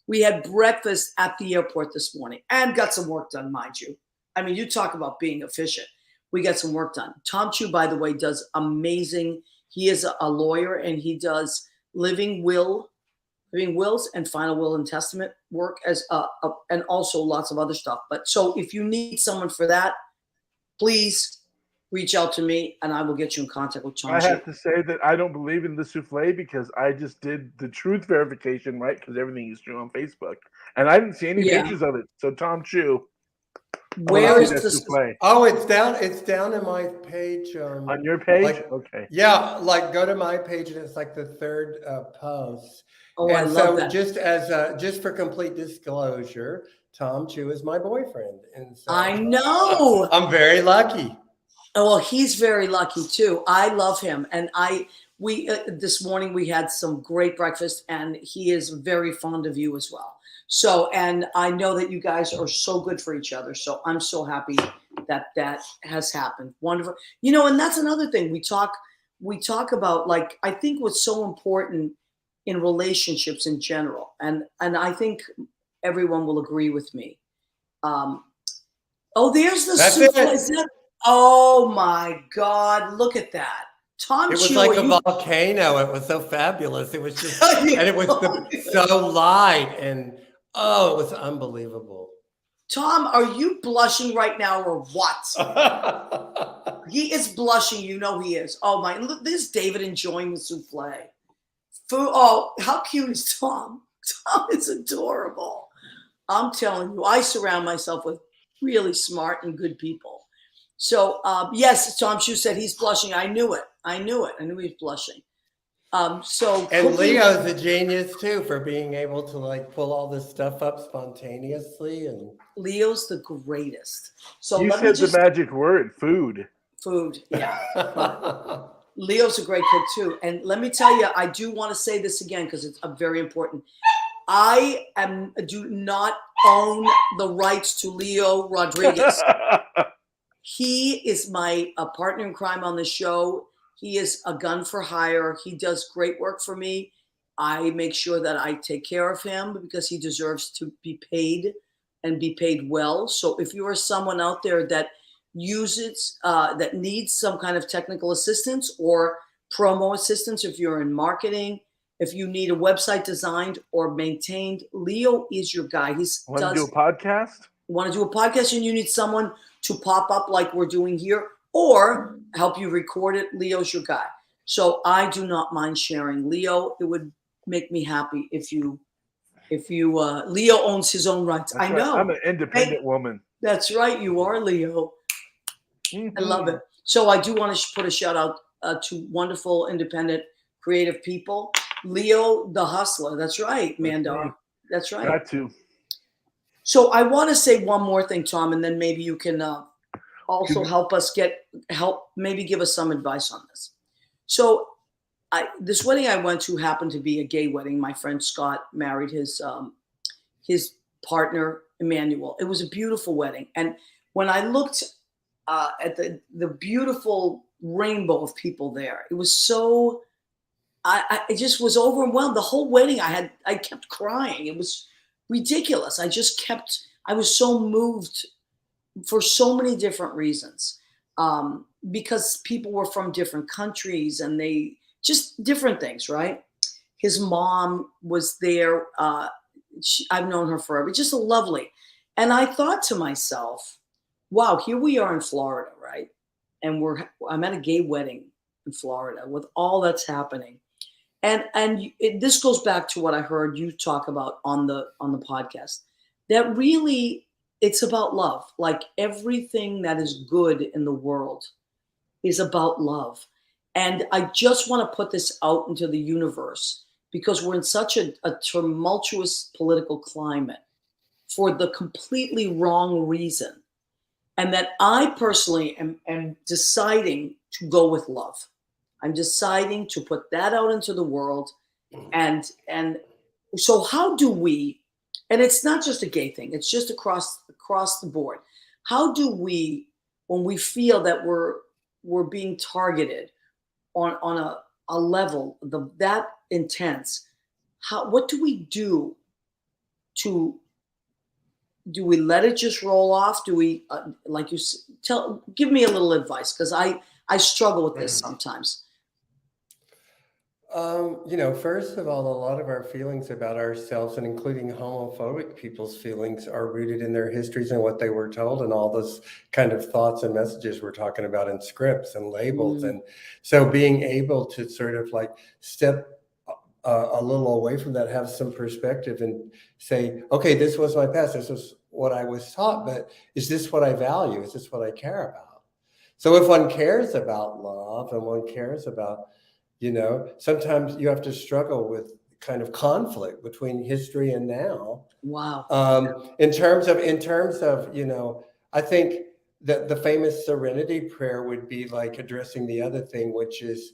We had breakfast at the airport this morning and got some work done, mind you. I mean, you talk about being efficient. We got some work done. Tom Chu, by the way, does amazing. He is a lawyer, and he does living wills and final will and testament work as and also lots of other stuff. But so if you need someone for that, please reach out to me and I will get you in contact with Tom. I have to say that I don't believe in the souffle because I just did the truth verification, right? Because everything is true on Facebook, and I didn't see any pictures of it. So Tom Chu, where is the souffle? Oh, it's down in my page. On your page? Like, okay. Yeah, like go to my page, and it's like the third post. Oh, and I love that. Just for complete disclosure, Tom Chu is my boyfriend, and so I know. I'm very lucky. Oh, well, he's very lucky too. I love him, and we this morning we had some great breakfast, and he is very fond of you as well. So, and I know that you guys are so good for each other. So I'm so happy that has happened. Wonderful. You know, and that's another thing we talk about. Like, I think what's so important in relationships in general, and I think everyone will agree with me. There's the souffle. Oh my God, look at that. Tom It was Chu, like a volcano. It was so fabulous. It was just, and it was so light, and it was unbelievable. Tom, are you blushing right now or what? He is blushing. You know he is. Oh my, look, there's David enjoying the souffle. Oh, how cute is Tom? Tom is adorable. I'm telling you, I surround myself with really smart and good people. So, yes, Tom Chu said he's blushing. I knew it. I knew he was blushing. And Leo's a genius too for being able to like pull all this stuff up spontaneously. And Leo's the greatest. So you said the magic word, food. Food, yeah. Leo's a great cook too. And let me tell you, I do want to say this again because it's very important. I do not own the rights to Leo Rodriguez. He is my partner in crime on the show. He is a gun for hire. He does great work for me. I make sure that I take care of him because he deserves to be paid and be paid well. So if you are someone out there that that needs some kind of technical assistance or promo assistance, if you're in marketing, if you need a website designed or maintained, Leo is your guy. Want to do a podcast? Want to do a podcast and you need someone to pop up like we're doing here or help you record it, Leo's your guy. So I do not mind sharing. Leo, it would make me happy if you Leo owns his own rights. That's I know. Right. I'm an independent woman. That's right. You are, Leo. Mm-hmm. I love it. So I do want to put a shout out to wonderful, independent, creative people. Leo, the hustler. That's right, Mandar. That's right. Got to. So I want to say one more thing, Tom, and then maybe you can also help maybe give us some advice on this. So this wedding I went to happened to be a gay wedding. My friend Scott married his partner, Emmanuel. It was a beautiful wedding. And when I looked at the beautiful rainbow of people there, it was so, I just was overwhelmed. The whole wedding I kept crying. It was ridiculous. I was so moved for so many different reasons because people were from different countries and they just different things, right? His mom was there. I've known her forever, just lovely. And I thought to myself, wow, here we are in Florida, right? And I'm at a gay wedding in Florida with all that's happening. And this goes back to what I heard you talk about on the podcast, that really it's about love. Like everything that is good in the world is about love. And I just want to put this out into the universe because we're in such a tumultuous political climate for the completely wrong reason and that I personally am deciding to go with love. I'm deciding to put that out into the world. And so how do we, and it's not just a gay thing, it's just across the board. How do we, when we feel that we're being targeted on a level that intense, what do we do to, do we let it just roll off? Do we, like you give me a little advice, because I struggle with this sometimes. First of all, a lot of our feelings about ourselves, and including homophobic people's feelings, are rooted in their histories and what they were told, and all those kind of thoughts and messages we're talking about in scripts and labels. And so being able to sort of like step a little away from that, have some perspective and say, okay, this was my past, this was what I was taught, but is this what I value? Is this what I care about? So if one cares about love and one cares about, sometimes you have to struggle with kind of conflict between history and now. Wow. In terms of, I think that the famous serenity prayer would be like addressing the other thing, which is,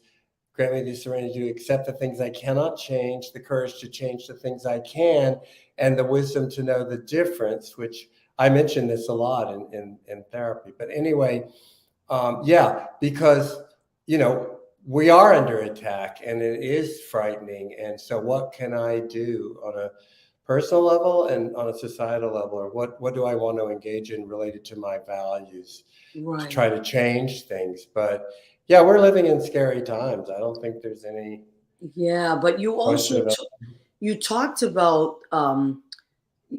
grant me the serenity to accept the things I cannot change, the courage to change the things I can, and the wisdom to know the difference, which I mention this a lot in therapy. But anyway, because, we are under attack and it is frightening. And so what can I do on a personal level and on a societal level, or what do I want to engage in related to my values to try to change things? But yeah, we're living in scary times. I don't think there's any. Yeah, but you also you talked about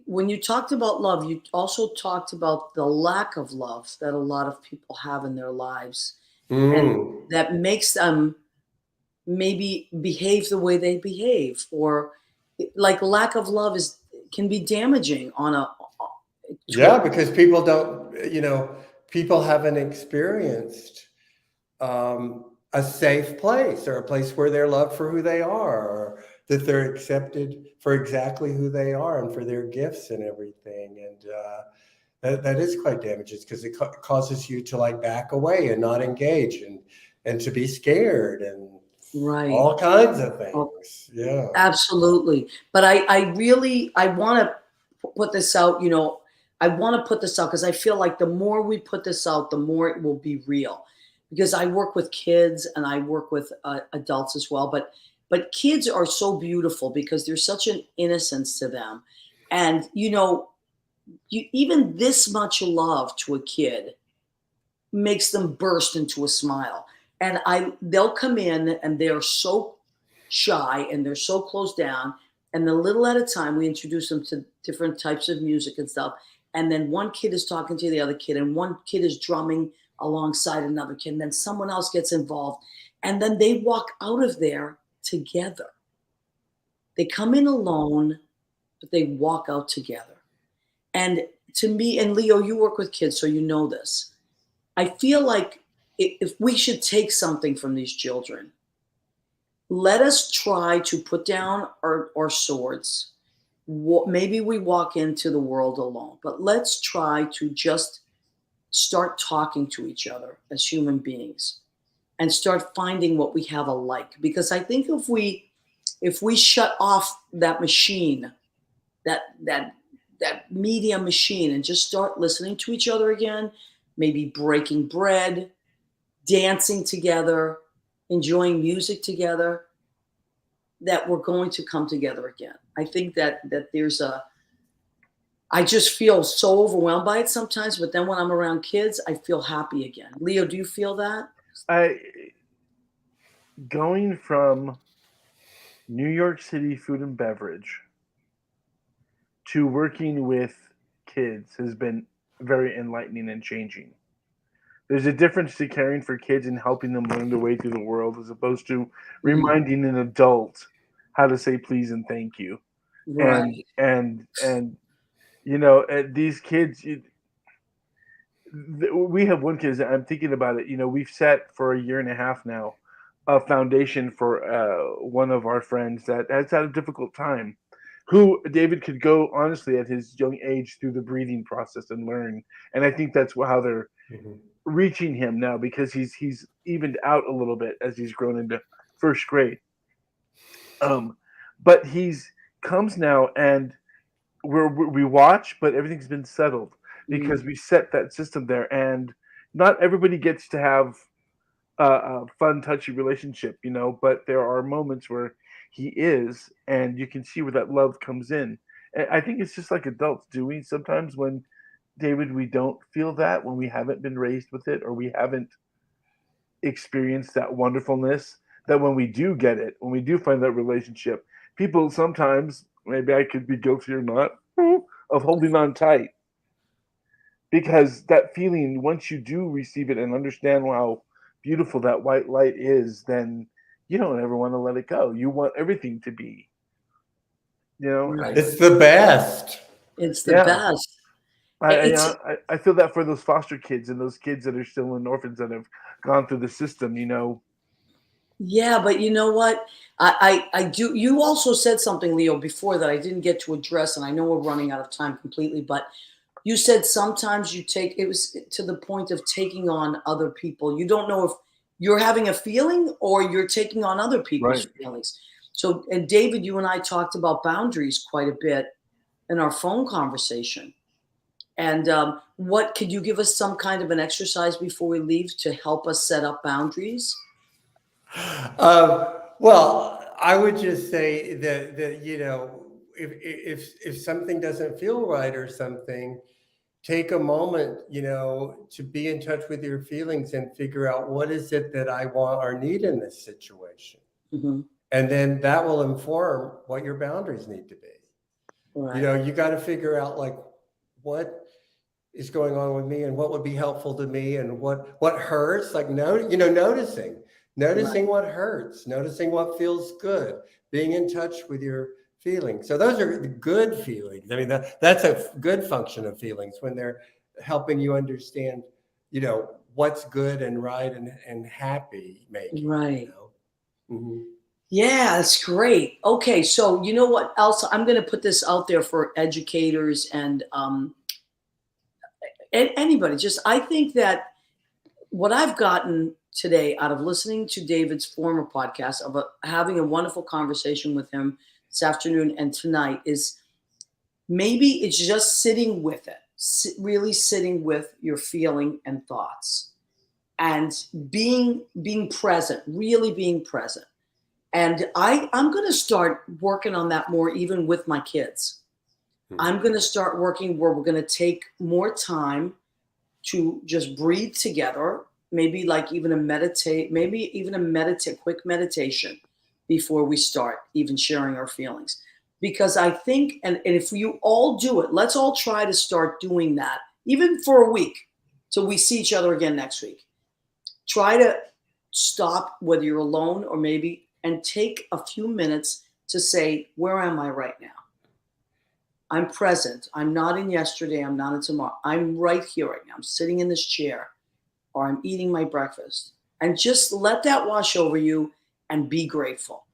when you talked about love, you also talked about the lack of love that a lot of people have in their lives, and that makes them maybe behave the way they behave, or like lack of love can be damaging on a. Because people don't, people haven't experienced a safe place, or a place where they're loved for who they are, or that they're accepted for exactly who they are and for their gifts and everything. And that is quite damaging, because it causes you to like back away and not engage and to be scared and all kinds of things. Yeah, absolutely. But I really, I want to put this out, I want to put this out because I feel like the more we put this out, the more it will be real. Because I work with kids and I work with adults as well. But kids are so beautiful because there's such an innocence to them. And, even this much love to a kid makes them burst into a smile. And they'll come in and they're so shy and they're so closed down. And then little at a time, we introduce them to different types of music and stuff. And then one kid is talking to the other kid, and one kid is drumming alongside another kid. And then someone else gets involved. And then they walk out of there together. They come in alone, but they walk out together. And to me, and Leo, you work with kids, so you know this. I feel like if we should take something from these children, let us try to put down our swords. Maybe we walk into the world alone, but let's try to just start talking to each other as human beings and start finding what we have alike. Because I think if we shut off that machine, that media machine, and just start listening to each other again, maybe breaking bread, dancing together, enjoying music together, that we're going to come together again. I think that there's I just feel so overwhelmed by it sometimes, but then when I'm around kids, I feel happy again. Leo, do you feel that? Going from New York City food and beverage to working with kids has been very enlightening and changing. There's a difference to caring for kids and helping them learn their way through the world, as opposed to reminding an adult how to say please and thank you. Right. And these kids, we have one kid, I'm thinking about it, we've set for a year and a half now a foundation for one of our friends that has had a difficult time. who David could go honestly at his young age through the breathing process and learn. And I think that's how they're reaching him now, because he's evened out a little bit as he's grown into first grade. But he's comes now, and we watch, but everything's been settled because we set that system there, and not everybody gets to have a fun, touchy relationship, but there are moments where he is, and you can see where that love comes in. And I think it's just like adults doing sometimes when, David, we don't feel that when we haven't been raised with it, or we haven't experienced that wonderfulness, that when we do get it, when we do find that relationship, people sometimes, maybe I could be guilty or not, of holding on tight. Because that feeling, once you do receive it and understand how beautiful that white light is, then you don't ever want to let it go. You want everything to be, Right. It's the best. It's the best. I feel that for those foster kids and those kids that are still in orphans that have gone through the system, Yeah, but you know what? I do. You also said something, Leo, before that I didn't get to address, and I know we're running out of time completely, but you said sometimes it was to the point of taking on other people. You don't know if you're having a feeling or you're taking on other people's feelings. So, and David, you and I talked about boundaries quite a bit in our phone conversation. And what could you give us some kind of an exercise before we leave to help us set up boundaries? Well, I would just say that if something doesn't feel right or something, take a moment, to be in touch with your feelings and figure out what is it that I want or need in this situation. Mm-hmm. And then that will inform what your boundaries need to be. Right. You got to figure out like what is going on with me and what would be helpful to me and what hurts, like noticing what hurts, noticing what feels good, being in touch with your feelings. So those are the good feelings. I mean, that's a good function of feelings when they're helping you understand, what's good and right and happy making. Right. Mm-hmm. Yeah, that's great. Okay, so you know what else? I'm going to put this out there for educators and anybody. I think that what I've gotten today out of listening to David's former podcast, of having a wonderful conversation with him this afternoon and tonight, is maybe it's just sitting with it, really sitting with your feeling and thoughts, and being present, really being present. And I'm going to start working on that more, even with my kids. Mm-hmm. I'm going to start working where we're going to take more time to just breathe together, maybe like even a quick meditation before we start even sharing our feelings. Because I think, and if you all do it, let's all try to start doing that, even for a week, till we see each other again next week. Try to stop, whether you're alone or maybe, and take a few minutes to say, where am I right now? I'm present. I'm not in yesterday. I'm not in tomorrow. I'm right here right now. I'm sitting in this chair, or I'm eating my breakfast. And just let that wash over you and be grateful.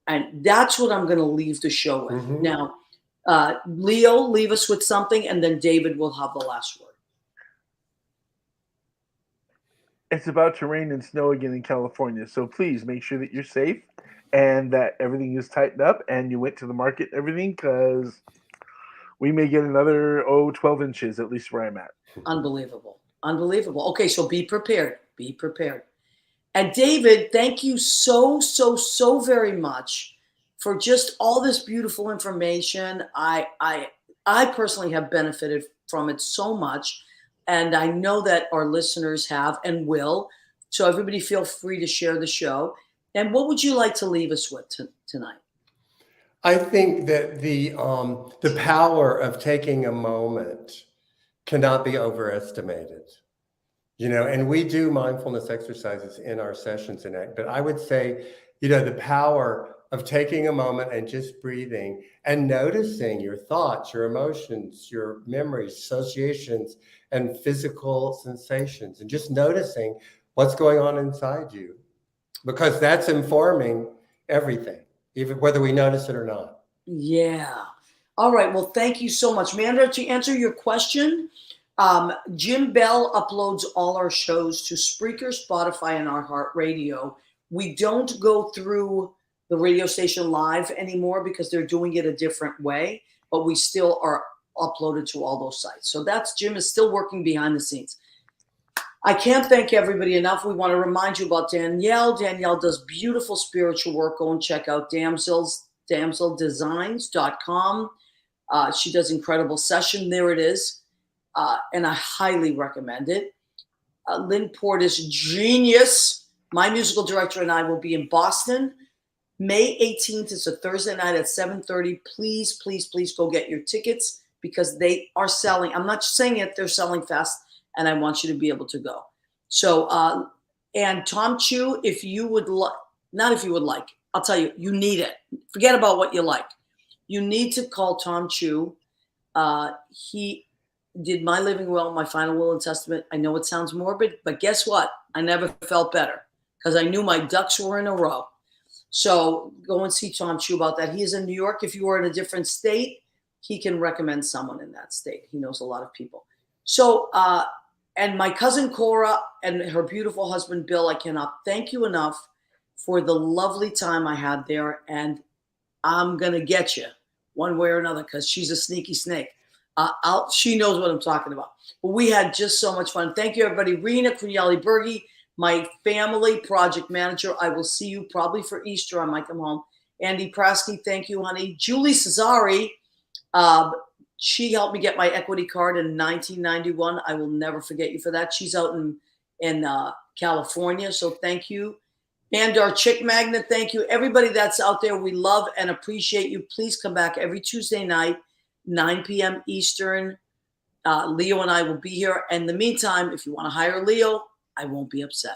And that's what I'm going to leave the show with. Mm-hmm. Now, Leo, leave us with something, and then David will have the last word. It's about to rain and snow again in California, so please make sure that you're safe and that everything is tightened up and you went to the market and everything, because we may get another 12 inches, at least where I'm at. Unbelievable. Okay, so be prepared. And David, thank you so very much for just all this beautiful information. I personally have benefited from it so much. And I know that our listeners have and will. So everybody feel free to share the show. And what would you like to leave us with tonight? I think that the power of taking a moment cannot be overestimated. And we do mindfulness exercises in our sessions, but I would say, the power of taking a moment and just breathing and noticing your thoughts, your emotions, your memories, associations, and physical sensations, and just noticing what's going on inside you, because that's informing everything, even whether we notice it or not. Yeah. All right. Well, thank you so much, Manda. To answer your question, Jim Bell uploads all our shows to Spreaker, Spotify, and iHeartRadio. We don't go through the radio station live anymore because they're doing it a different way, but we still are uploaded to all those sites. So Jim is still working behind the scenes. I can't thank everybody enough. We want to remind you about Danielle. Danielle does beautiful spiritual work. Go and check out damseldesigns.com. She does incredible session. There it is. And I highly recommend it. Lynn Portas, genius. My musical director and I will be in Boston May 18th. It's a Thursday night at 7:30. Please, please, please go get your tickets because they are selling. I'm not saying it. They're selling fast, and I want you to be able to go. So, and Tom Chu, if you would not if you would like, I'll tell you, you need it. Forget about what you like. You need to call Tom Chu. He did My Living Will, My Final Will and Testament. I know it sounds morbid, but guess what? I never felt better because I knew my ducks were in a row. So go and see Tom Chu about that. He is in New York. If you are in a different state, he can recommend someone in that state. He knows a lot of people. So, and my cousin Cora and her beautiful husband, Bill, I cannot thank you enough for the lovely time I had there. And I'm going to get you one way or another because she's a sneaky snake. She knows what I'm talking about. But we had just so much fun. Thank you, everybody. Rena Cruniali-Berge, my family project manager. I will see you probably for Easter. I might come home. Andy Prasky, thank you, honey. Julie Cesari, she helped me get my equity card in 1991. I will never forget you for that. She's out in California, so thank you. And our Chick Magnet, thank you. Everybody that's out there, we love and appreciate you. Please come back every Tuesday night, 9 p.m. Eastern. Leo and I will be here. In the meantime, if you want to hire Leo, I won't be upset.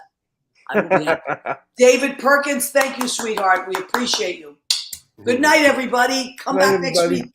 I will be happy. David Perkins, thank you, sweetheart. We appreciate you. Good night, everybody. Come back next week.